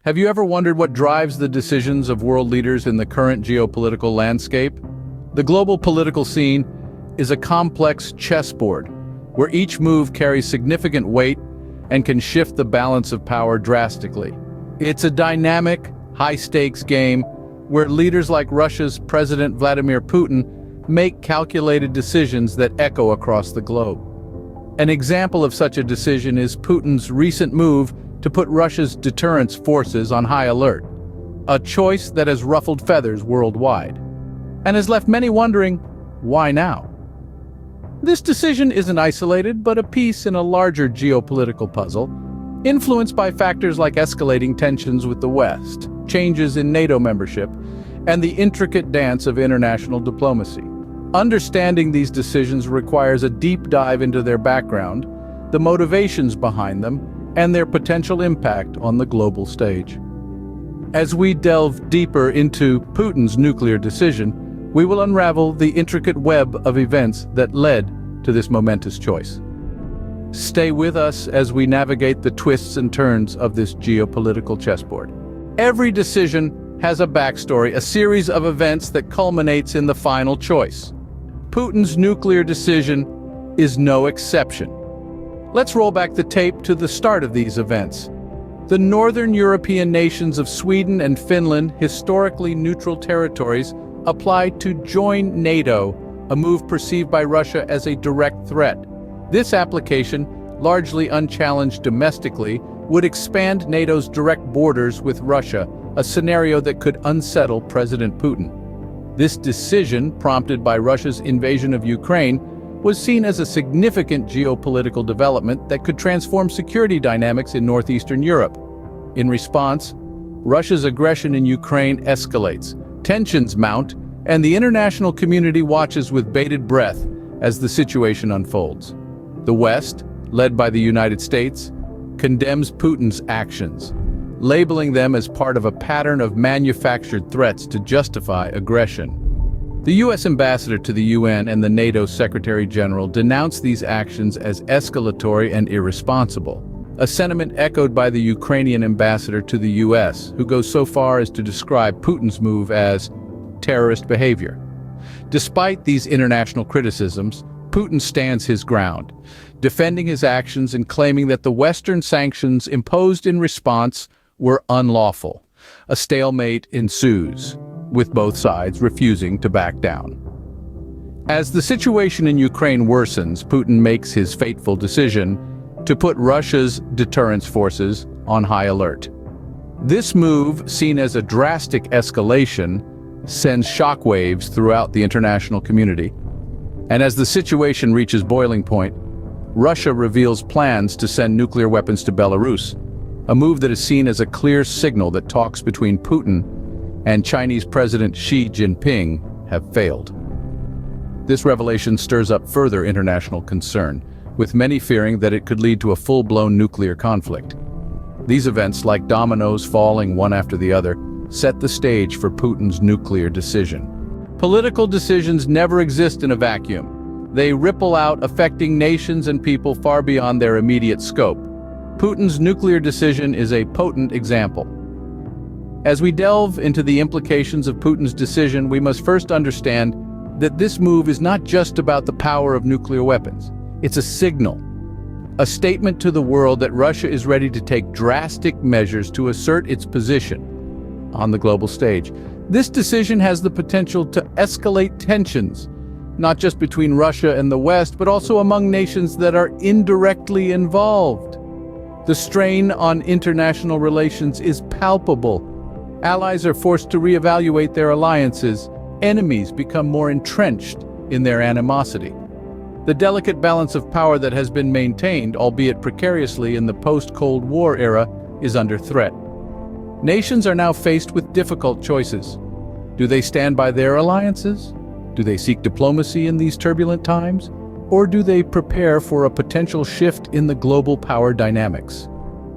Have you ever wondered what drives the decisions of world leaders in the current geopolitical landscape? The global political scene is a complex chessboard where each move carries significant weight and can shift the balance of power drastically. It's a dynamic, high-stakes game where leaders like Russia's President Vladimir Putin make calculated decisions that echo across the globe. An example of such a decision is Putin's recent move to put Russia's deterrence forces on high alert, a choice that has ruffled feathers worldwide, and has left many wondering, why now? This decision isn't isolated, but a piece in a larger geopolitical puzzle, influenced by factors like escalating tensions with the West, changes in NATO membership, and the intricate dance of international diplomacy. Understanding these decisions requires a deep dive into their background, the motivations behind them, and their potential impact on the global stage. As we delve deeper into Putin's nuclear decision, we will unravel the intricate web of events that led to this momentous choice. Stay with us as we navigate the twists and turns of this geopolitical chessboard. Every decision has a backstory, a series of events that culminates in the final choice. Putin's nuclear decision is no exception. Let's roll back the tape to the start of these events. The northern European nations of Sweden and Finland, historically neutral territories, applied to join NATO, a move perceived by Russia as a direct threat. This application, largely unchallenged domestically, would expand NATO's direct borders with Russia, a scenario that could unsettle President Putin. This decision, prompted by Russia's invasion of Ukraine, was seen as a significant geopolitical development that could transform security dynamics in northeastern Europe. In response, Russia's aggression in Ukraine escalates, tensions mount, and the international community watches with bated breath as the situation unfolds. The West, led by the United States, condemns Putin's actions, labeling them as part of a pattern of manufactured threats to justify aggression. The U.S. ambassador to the UN and the NATO Secretary General denounced these actions as escalatory and irresponsible, a sentiment echoed by the Ukrainian ambassador to the U.S., who goes so far as to describe Putin's move as terrorist behavior. Despite these international criticisms, Putin stands his ground, defending his actions and claiming that the Western sanctions imposed in response were unlawful. A stalemate ensues, with both sides refusing to back down. As the situation in Ukraine worsens, Putin makes his fateful decision to put Russia's deterrence forces on high alert. This move, seen as a drastic escalation, sends shockwaves throughout the international community. And as the situation reaches boiling point, Russia reveals plans to send nuclear weapons to Belarus, a move that is seen as a clear signal that talks between Putin and Chinese President Xi Jinping have failed. This revelation stirs up further international concern, with many fearing that it could lead to a full-blown nuclear conflict. These events, like dominoes falling one after the other, set the stage for Putin's nuclear decision. Political decisions never exist in a vacuum. They ripple out, affecting nations and people far beyond their immediate scope. Putin's nuclear decision is a potent example. As we delve into the implications of Putin's decision, we must first understand that this move is not just about the power of nuclear weapons. It's a signal, a statement to the world that Russia is ready to take drastic measures to assert its position on the global stage. This decision has the potential to escalate tensions, not just between Russia and the West, but also among nations that are indirectly involved. The strain on international relations is palpable. Allies are forced to reevaluate their alliances. Enemies become more entrenched in their animosity. The delicate balance of power that has been maintained, albeit precariously, in the post-Cold War era is under threat. Nations are now faced with difficult choices. Do they stand by their alliances? Do they seek diplomacy in these turbulent times? Or do they prepare for a potential shift in the global power dynamics?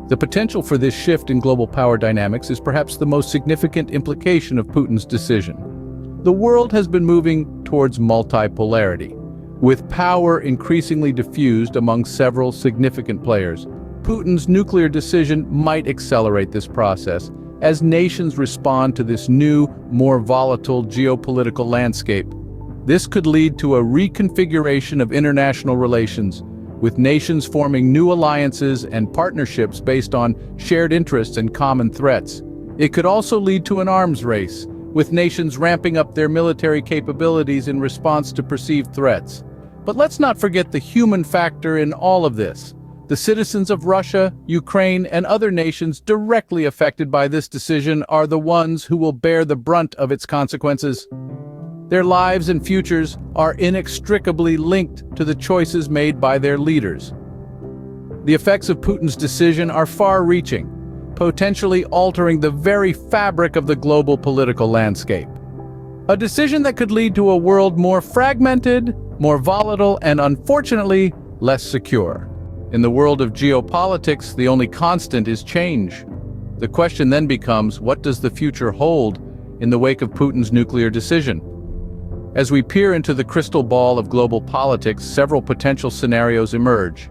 The potential for this shift in global power dynamics is perhaps the most significant implication of Putin's decision. The world has been moving towards multipolarity, with power increasingly diffused among several significant players. Putin's nuclear decision might accelerate this process as nations respond to this new, more volatile geopolitical landscape. This could lead to a reconfiguration of international relations, with nations forming new alliances and partnerships based on shared interests and common threats. It could also lead to an arms race, with nations ramping up their military capabilities in response to perceived threats. But let's not forget the human factor in all of this. The citizens of Russia, Ukraine, and other nations directly affected by this decision are the ones who will bear the brunt of its consequences. Their lives and futures are inextricably linked to the choices made by their leaders. The effects of Putin's decision are far-reaching, potentially altering the very fabric of the global political landscape. A decision that could lead to a world more fragmented, more volatile, and unfortunately, less secure. In the world of geopolitics, the only constant is change. The question then becomes, what does the future hold in the wake of Putin's nuclear decision? As we peer into the crystal ball of global politics, several potential scenarios emerge.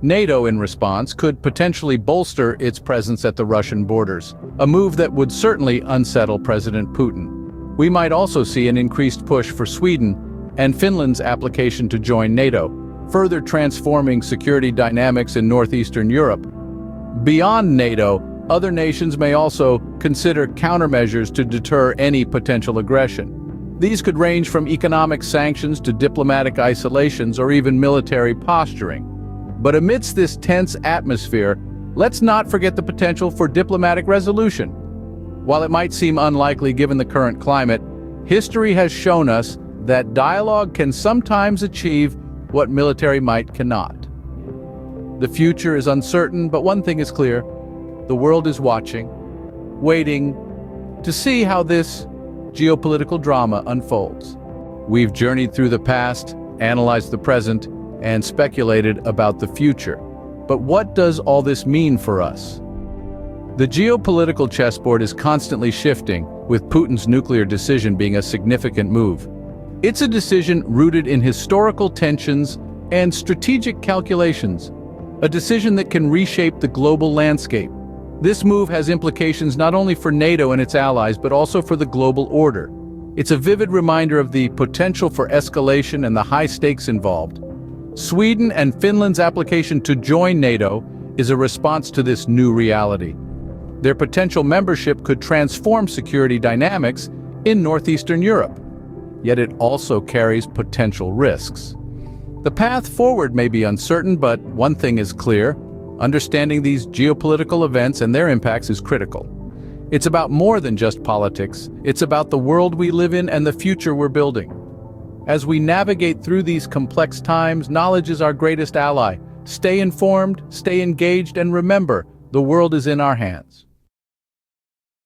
NATO, in response, could potentially bolster its presence at the Russian borders, a move that would certainly unsettle President Putin. We might also see an increased push for Sweden and Finland's application to join NATO, further transforming security dynamics in northeastern Europe. Beyond NATO, other nations may also consider countermeasures to deter any potential aggression. These could range from economic sanctions to diplomatic isolations or even military posturing. But amidst this tense atmosphere, let's not forget the potential for diplomatic resolution. While it might seem unlikely given the current climate, history has shown us that dialogue can sometimes achieve what military might cannot. The future is uncertain, but one thing is clear: the world is watching, waiting to see how this geopolitical drama unfolds. We've journeyed through the past, analyzed the present, and speculated about the future. But what does all this mean for us? The geopolitical chessboard is constantly shifting, with Putin's nuclear decision being a significant move. It's a decision rooted in historical tensions and strategic calculations, a decision that can reshape the global landscape. This move has implications not only for NATO and its allies, but also for the global order. It's a vivid reminder of the potential for escalation and the high stakes involved. Sweden and Finland's application to join NATO is a response to this new reality. Their potential membership could transform security dynamics in northeastern Europe. Yet it also carries potential risks. The path forward may be uncertain, but one thing is clear: understanding these geopolitical events and their impacts is critical. It's about more than just politics. It's about the world we live in and the future we're building. As we navigate through these complex times, knowledge is our greatest ally. Stay informed, stay engaged, and remember, the world is in our hands.